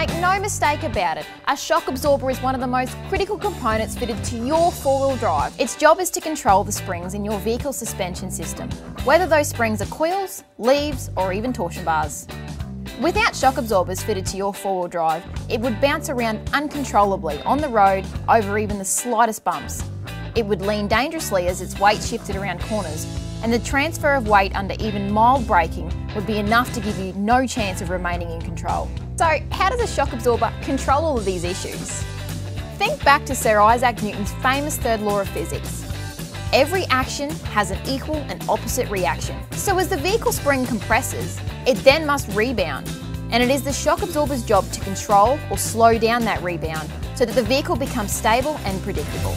Make no mistake about it, a shock absorber is one of the most critical components fitted to your four-wheel drive. Its job is to control the springs in your vehicle's suspension system, whether those springs are coils, leaves, or even torsion bars. Without shock absorbers fitted to your four-wheel drive, it would bounce around uncontrollably on the road over even the slightest bumps. It would lean dangerously as its weight shifted around corners, and the transfer of weight under even mild braking would be enough to give you no chance of remaining in control. So how does a shock absorber control all of these issues? Think back to Sir Isaac Newton's famous third law of physics. Every action has an equal and opposite reaction. So as the vehicle spring compresses, it then must rebound. And it is the shock absorber's job to control or slow down that rebound so that the vehicle becomes stable and predictable.